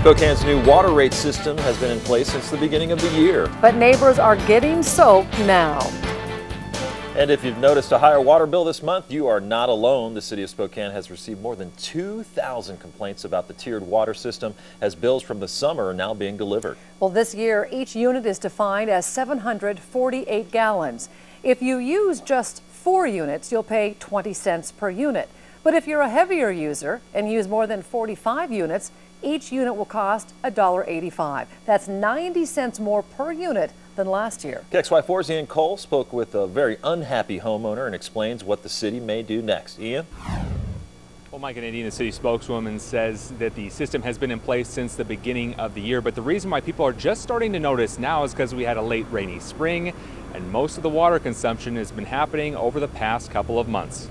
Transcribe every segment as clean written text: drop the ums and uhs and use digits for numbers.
Spokane's new water rate system has been in place since the beginning of the year. But neighbors are getting soaked now. And if you've noticed a higher water bill this month, you are not alone. The City of Spokane has received more than 2,000 complaints about the tiered water system as bills from the summer are now being delivered. Well, this year, each unit is defined as 748 gallons. If you use just 4 units, you'll pay 20 cents per unit. But if you're a heavier user and use more than 45 units, each unit will cost $1.85. That's 90 cents more per unit than last year. KXY4's Ian Cull spoke with a very unhappy homeowner and explains what the city may do next. Ian? Well, Mike and Nadine, the city spokeswoman, says that the system has been in place since the beginning of the year, but the reason why people are just starting to notice now is because we had a late rainy spring and most of the water consumption has been happening over the past couple of months.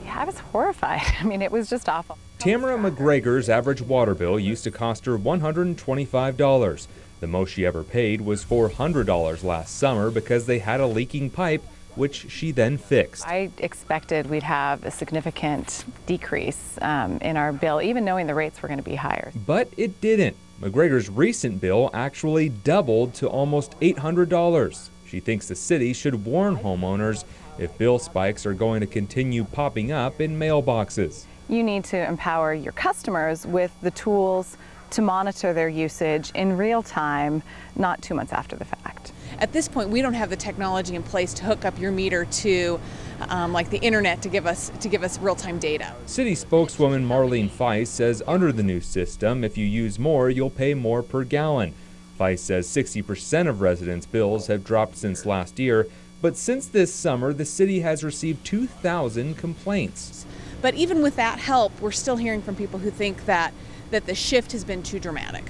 Yeah, I was horrified. I mean, it was just awful. Tamra McGregor's average water bill used to cost her $125. The most she ever paid was $400 last summer because they had a leaking pipe, which she then fixed. I expected we'd have a significant decrease in our bill, even knowing the rates were going to be higher. But it didn't. McGregor's recent bill actually doubled to almost $800. She thinks the city should warn homeowners if bill spikes are going to continue popping up in mailboxes. You need to empower your customers with the tools to monitor their usage in real time, not 2 months after the fact. At this point, we don't have the technology in place to hook up your meter to like the internet to give us real-time data. City spokeswoman Marlene Feist says under the new system, if you use more, you'll pay more per gallon. Feist says 60% of residents' bills have dropped since last year, but since this summer, the city has received 2,000 complaints. But even with that help, we're still hearing from people who think that the shift has been too dramatic.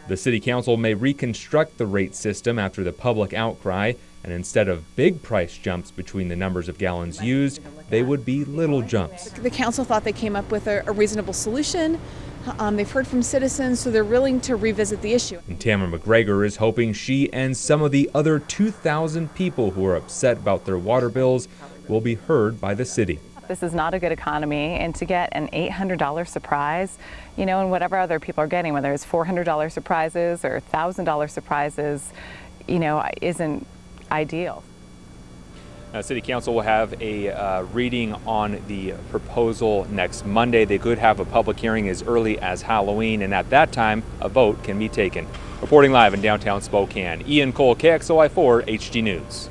The City Council may reconstruct the rate system after the public outcry, and instead of big price jumps between the numbers of gallons used, they would be little jumps. The council thought they came up with a reasonable solution. They've heard from citizens, so they're willing to revisit the issue. And Tamra McGregor is hoping she and some of the other 2,000 people who are upset about their water bills will be heard by the city. This is not a good economy, and to get an $800 surprise, you know, and whatever other people are getting, whether it's $400 surprises or $1,000 surprises, you know, isn't ideal. City Council will have a reading on the proposal next Monday. They could have a public hearing as early as Halloween, and at that time, a vote can be taken. Reporting live in downtown Spokane, Ian Cull, KXOI4 HD News.